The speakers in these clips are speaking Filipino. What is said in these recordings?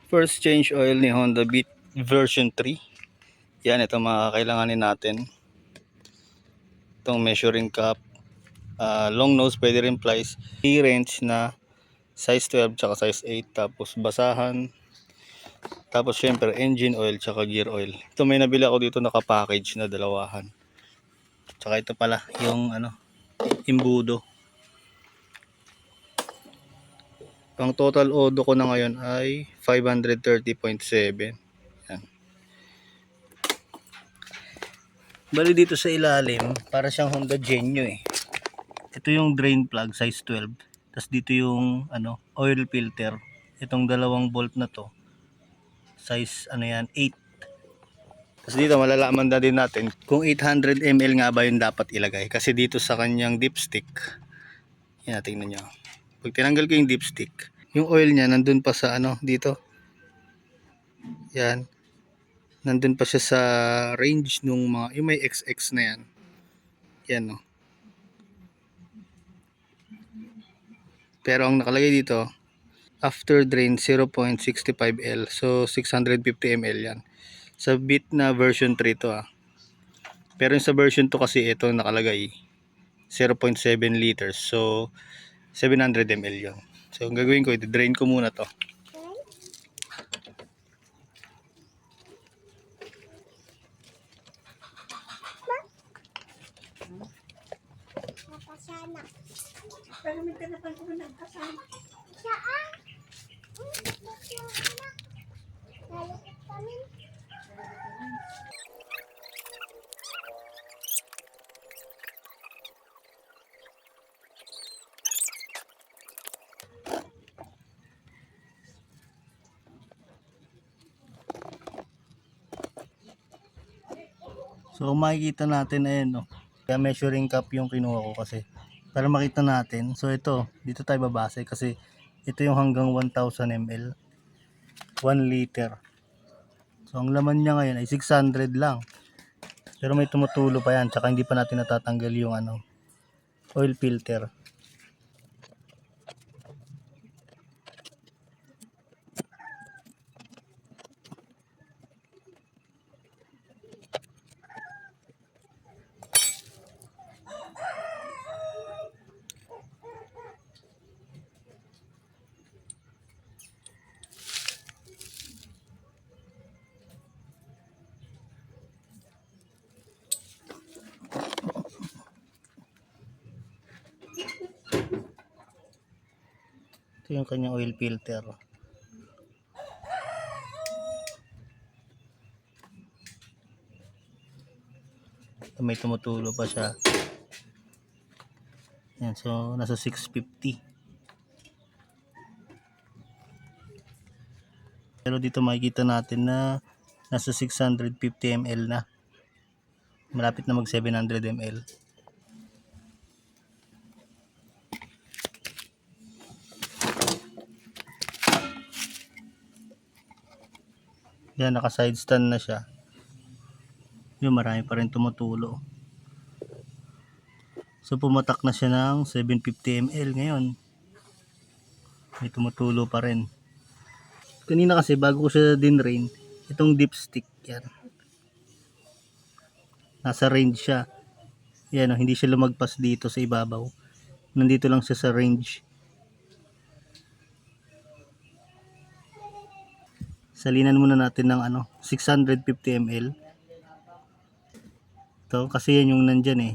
First change oil ni Honda Beat version 3. Yan, ito mga kailanganin natin. Itong measuring cup, long nose, pwede rin plies, key-wrench na size 12 tsaka size 8, tapos basahan, tapos syempre engine oil tsaka gear oil. Ito may nabili ako dito naka-package na dalawahan. Tsaka ito pala yung imbudo. Ang total odo ko na ngayon ay 530.7. Yan. Bali dito sa ilalim, para siyang Honda Genio eh. Ito yung drain plug size 12. Tapos dito yung oil filter. Itong dalawang bolt na to size 8. Tapos dito malalaman na din natin kung 800 ml nga ba yung dapat ilagay. Kasi dito sa kanyang dipstick, yan, tingnan nyo. Pag tinanggal ko yung dipstick, yung oil niya nandun pa sa dito. Yan. Nandun pa siya sa range nung yung may XX na yan. Yan no. Pero ang nakalagay dito, after drain 0.65 L. So 650 ml yan. Sa Beat na version 3 to Pero yung sa version 2 kasi ito nakalagay 0.7 liters. So 700 ml yun. So ang gagawin ko, i-drain ko muna to. Nakasana. Pero may tinapan ko na nakasana. Saan? Nalukit kami. So kung makikita natin ayan kaya measuring cup yung kinuha ko kasi para makita natin. So ito, dito tayo babase kasi ito yung hanggang 1000 ml, 1 liter. So ang laman niya ngayon ay 600 lang. Pero may tumutulo pa yan, tsaka hindi pa natin natatanggal yung oil filter. Ito yung kanyang oil filter. Ito may tumutulo pa siya. Yan, so nasa 650. Pero dito makikita natin na nasa 650 ml na. Malapit na mag 700 ml. Yan, naka side stand na siya. Yung marami pa rin tumutulo. So pumatak na siya ng 750 ml ngayon. May tumutulo pa rin. Kanina kasi bago ko siya din-rain, itong dipstick yan. Nasa range siya. Yan hindi siya lumagpas dito sa ibabaw. Nandito lang siya sa range. Salinan muna natin ng 650 ml. Ito kasi yan yung nandyan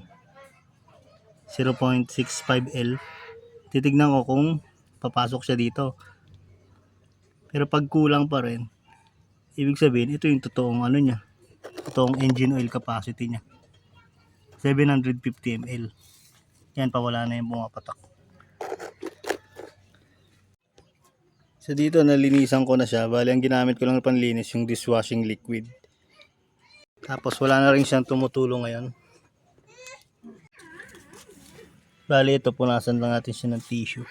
0.65 L. Titignan ko kung papasok siya dito. Pero pag kulang pa rin, ibig sabihin ito yung totoong niya. Totoong engine oil capacity niya. 750 ml. Yan, pawala na yung pumapatak. So dito nalinisan ko na siya. Bali ang ginamit ko lang na panlinis yung dishwashing liquid. Tapos wala na rin siyang tumutulo ngayon. Bali ito, punasan lang natin siya ng tissue.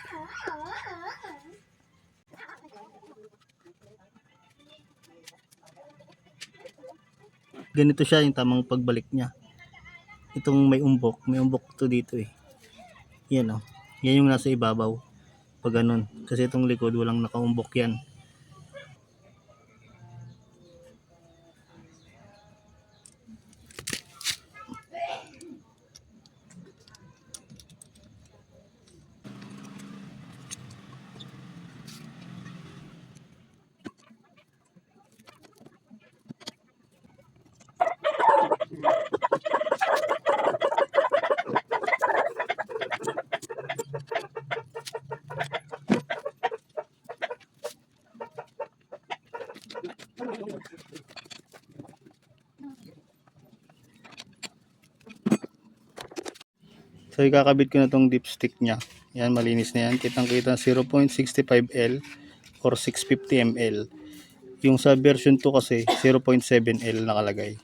Ganito siya yung tamang pagbalik niya. Itong may umbok to dito Yan yan yung nasa ibabaw. Pag ganun. Kasi itong likod walang nakaumbok yan. So ikakabit ko na tong dipstick niya. Yan, malinis na yan. Kitang-kita 0.65L or 650 ml. Yung sa version 2 kasi 0.7L nakalagay.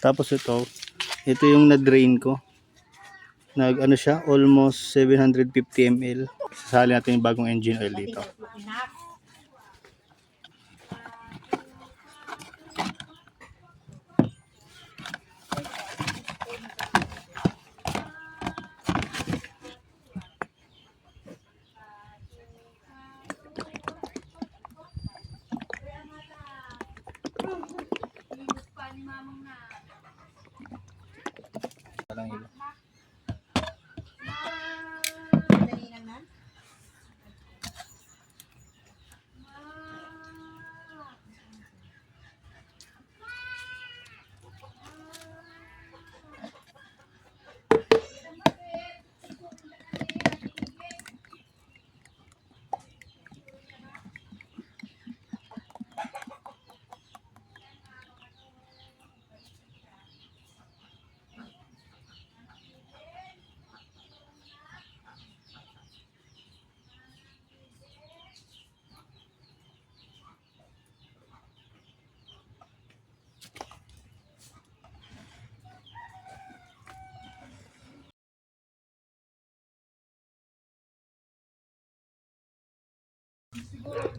Tapos ito yung na-drain ko. Ano siya, almost 750 ml. Sasali natin yung bagong engine oil dito. Walang iba.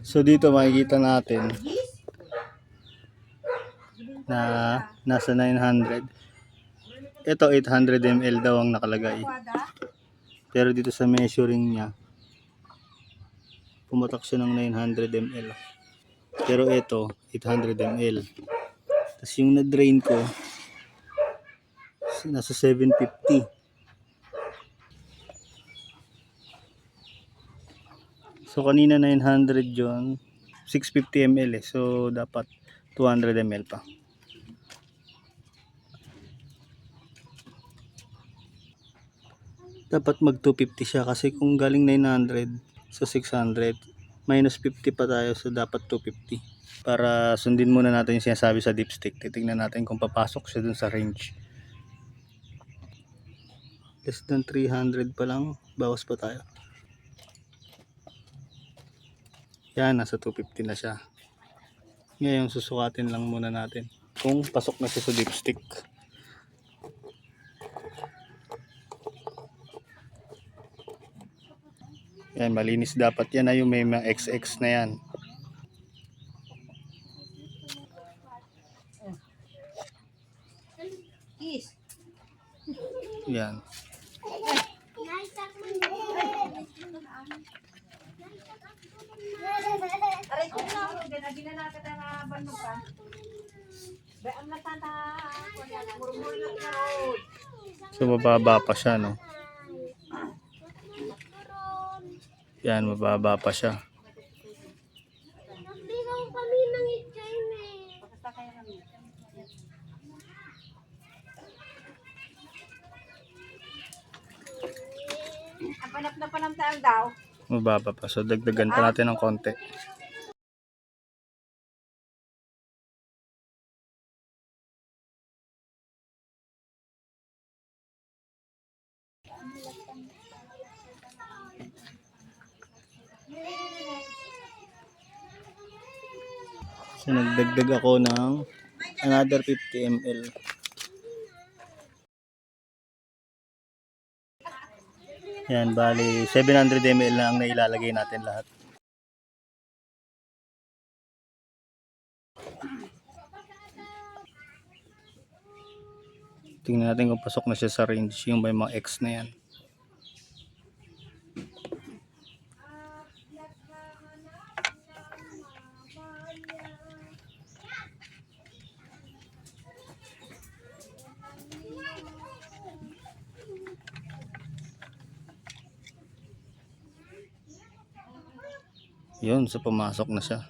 So dito makikita natin na nasa 900. Ito 800 ml daw ang nakalagay. Pero dito sa measuring niya, pumatak siya ng 900 ml. Pero ito 800 ml. Tapos yung na-drain ko nasa 750. So kanina 900 yun, 650 ml eh. So dapat 200 ml pa. Dapat mag 250 siya kasi kung galing 900 sa 600, minus 50 pa tayo, so dapat 250. Para sundin muna natin yung sinasabi sa dipstick. Titingnan natin kung papasok siya dun sa range. Less than 300 pa lang, bawas pa tayo. Yan, nasa 250 na siya. Ngayon susukatin lang muna natin kung pasok na siya sa dipstick. Yan, malinis dapat yan na yung may mga XX na yan. Yan. Aray ko na ako din, agi na nakita na banukan. Bayang na tata, murmur na karod. So mababa pa siya, no? Yan, mababa pa siya. Nagbigaw kami ng itchain eh. Ang panap na panamtaan daw. Mababa pa. So dagdagan pa natin ng konti. So nagdagdag ako ng another 50 ml. Yan, bali 700 ml na ang nailalagay natin lahat. Tingnan natin kung pasok na siya sa range, yung may mga X na yan. Yun, so pumasok na siya.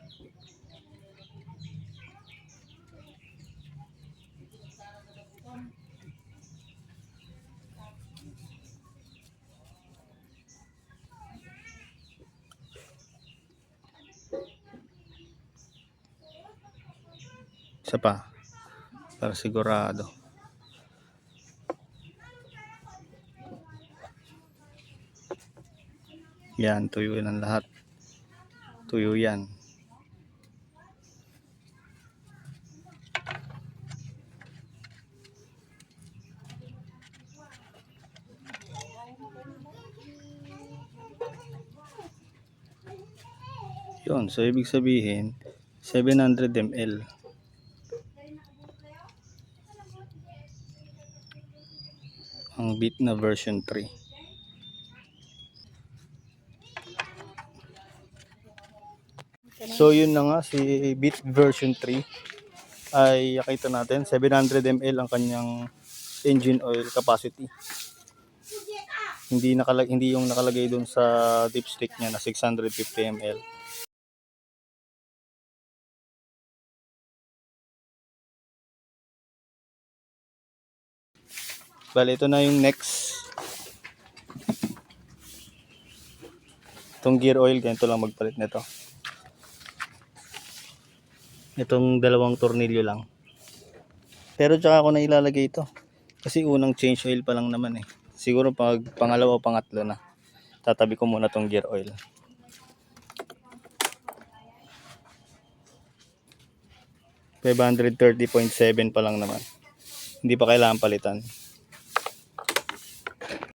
Isa pa. Para sigurado. Yan, tuyo ng lahat. Tuyo yan. Yun, so ibig sabihin 700 ml. Ang Beat na version 3. So yun na nga, si Beat version 3 ay nakita natin 700 ml ang kanyang engine oil capacity. Hindi yung nakalagay dun sa dipstick niya na 650 ml. Bale, ito na yung next. Itong gear oil, ganito lang magpalit nito. Itong dalawang tornilyo lang. Pero tsaka ako na ilalagay ito. Kasi unang change oil pa lang naman eh. Siguro pag pangalawa o pangatlo na, tatabi ko muna tong gear oil. $530.7 pa lang naman. Hindi pa kailangan palitan.